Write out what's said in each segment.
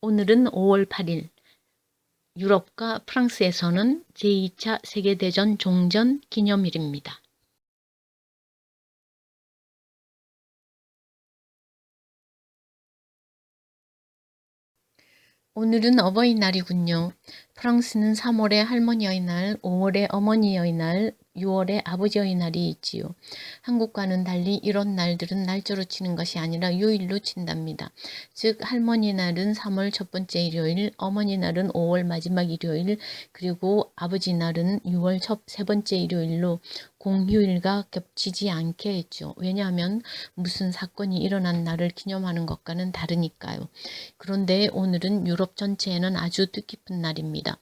오늘은 5월 8일, 유럽과 프랑스에서는 제2차 세계대전 종전 기념일입니다. 오늘은 어버이날이군요. 프랑스는 3월에 할머니의 날, 5월에 어머니의 날, 6월에 아버지의 날이 있지요. 한국과는 달리 이런 날들은 날짜로 치는 것이 아니라 요일로 친답니다. 즉 할머니 날은 3월 첫 번째 일요일, 어머니 날은 5월 마지막 일요일, 그리고 아버지 날은 6월 세 번째 일요일로 공휴일과 겹치지 않게 했죠. 왜냐하면 무슨 사건이 일어난 날을 기념하는 것과는 다르니까요. 그런데 오늘은 유럽 전체에는 아주 뜻깊은 날입니다.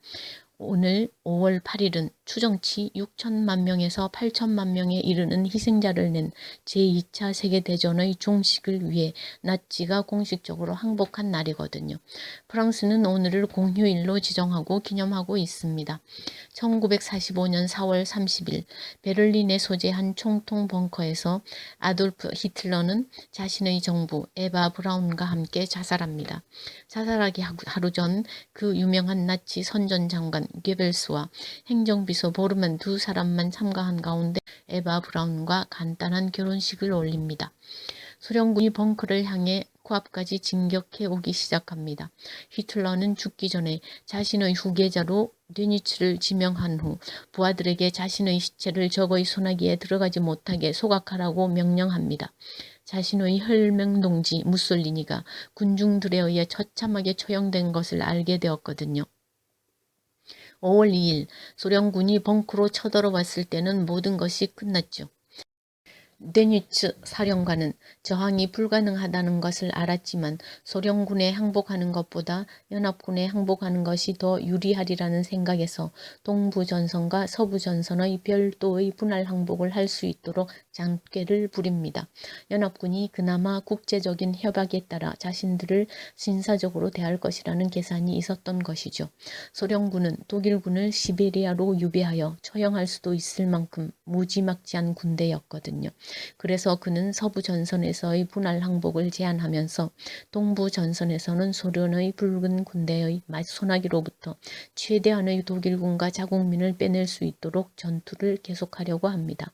오늘 5월 8일은 추정치 6천만 명에서 8천만 명에 이르는 희생자를 낸 제2차 세계대전의 종식을 위해 나치가 공식적으로 항복한 날이거든요. 프랑스는 오늘을 공휴일로 지정하고 기념하고 있습니다. 1945년 4월 30일 베를린에 소재한 총통 벙커에서 아돌프 히틀러는 자신의 정부 에바 브라운과 함께 자살합니다. 자살하기 하루 전 그 유명한 나치 선전장관 괴벨스와 행정비서 보르만 두 사람만 참가한 가운데 에바 브라운과 간단한 결혼식을 올립니다. 소련군이 벙커를 향해 코앞까지 진격해 오기 시작합니다. 히틀러는 죽기 전에 자신의 후계자로 드니츠를 지명한 후 부하들에게 자신의 시체를 적의 소나기에 들어가지 못하게 소각하라고 명령합니다. 자신의 혈맹동지 무솔리니가 군중들에 의해 처참하게 처형된 것을 알게 되었거든요. 5월 2일 소련군이 벙커로 쳐들어왔을 때는 모든 것이 끝났죠. 데니츠 사령관은 저항이 불가능하다는 것을 알았지만 소련군에 항복하는 것보다 연합군에 항복하는 것이 더 유리하리라는 생각에서 동부전선과 서부전선의 별도의 분할 항복을 할 수 있도록 장꾀를 부립니다. 연합군이 그나마 국제적인 협약에 따라 자신들을 신사적으로 대할 것이라는 계산이 있었던 것이죠. 소련군은 독일군을 시베리아로 유배하여 처형할 수도 있을 만큼 무지막지한 군대였거든요. 그래서 그는 서부 전선에서의 분할 항복을 제안하면서 동부 전선에서는 소련의 붉은 군대의 소나기로부터 최대한의 독일군과 자국민을 빼낼 수 있도록 전투를 계속하려고 합니다.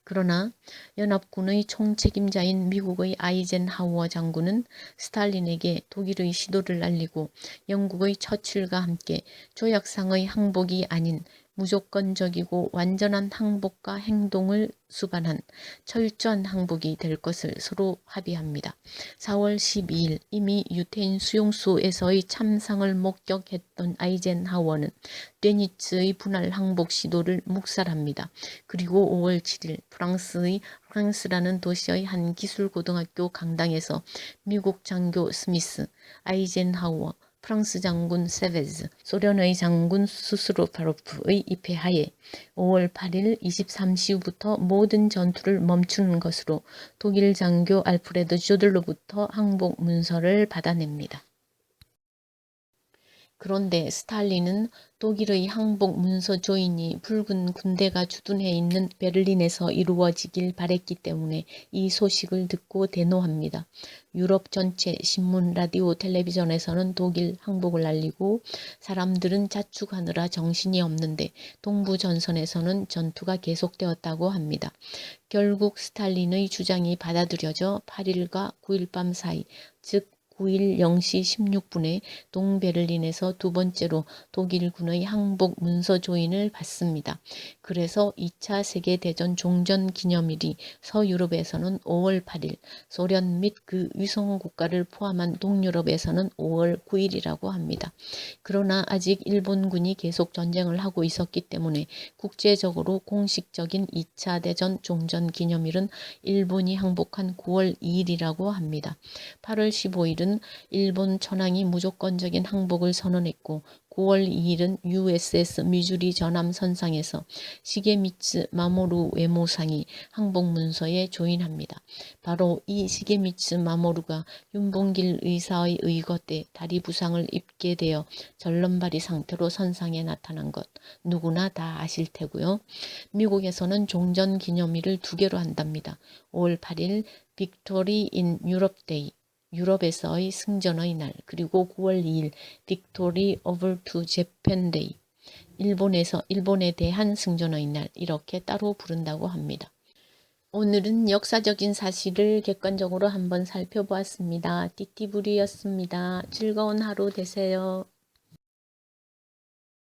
그러나 연합군의 총책임자인 미국의 아이젠하워 장군은 스탈린에게 독일의 시도를 알리고 영국의 처칠과 함께 조약상의 항복이 아닌 무조건적이고 완전한 항복과 행동을 수반한 철저한 항복이 될 것을 서로 합의합니다. 4월 12일 이미 유태인 수용소에서의 참상을 목격했던 아이젠하워는 데니츠의 분할 항복 시도를 묵살합니다. 그리고 5월 7일 프랑스라는 도시의 한 기술고등학교 강당에서 미국 장교 스미스, 아이젠하워, 프랑스 장군 세베즈, 소련의 장군 수스로파로프의 입회하에 5월 8일 23시부터 모든 전투를 멈추는 것으로 독일 장교 알프레드 조들로부터 항복 문서를 받아냅니다. 그런데 스탈린은 독일의 항복 문서 조인이 붉은 군대가 주둔해 있는 베를린에서 이루어지길 바랬기 때문에 이 소식을 듣고 대노합니다. 유럽 전체 신문, 라디오, 텔레비전에서는 독일 항복을 알리고 사람들은 자축하느라 정신이 없는데 동부 전선에서는 전투가 계속되었다고 합니다. 결국 스탈린의 주장이 받아들여져 8일과 9일 밤 사이, 즉 9일 0시 16분에 동베를린에서 두 번째로 독일군의 항복 문서 조인을 받습니다. 그래서 2차 세계대전 종전 기념일이 서유럽에서는 5월 8일, 소련 및 그 위성국가를 포함한 동유럽에서는 5월 9일이라고 합니다. 그러나 아직 일본군이 계속 전쟁을 하고 있었기 때문에 국제적으로 공식적인 2차 대전 종전 기념일은 일본이 항복한 9월 2일이라고 합니다. 8월 15일은 일본 천황이 무조건적인 항복을 선언했고 9월 2일은 USS 미주리 전함 선상에서 시게미츠 마모루 외모상이 항복 문서에 조인합니다. 바로 이 시게미츠 마모루가 윤봉길 의사의 의거 때 다리 부상을 입게 되어 절름발이 상태로 선상에 나타난 것 누구나 다 아실 테고요. 미국에서는 종전 기념일을 두 개로 한답니다. 5월 8일 빅토리 인 유럽 데이, 유럽에서의 승전의 날, 그리고 9월 2일 빅토리 오버 투 재팬 데이, 일본에 대한 승전의 날, 이렇게 따로 부른다고 합니다. 오늘은 역사적인 사실을 객관적으로 한번 살펴보았습니다. 띠띠부리였습니다. 즐거운 하루 되세요.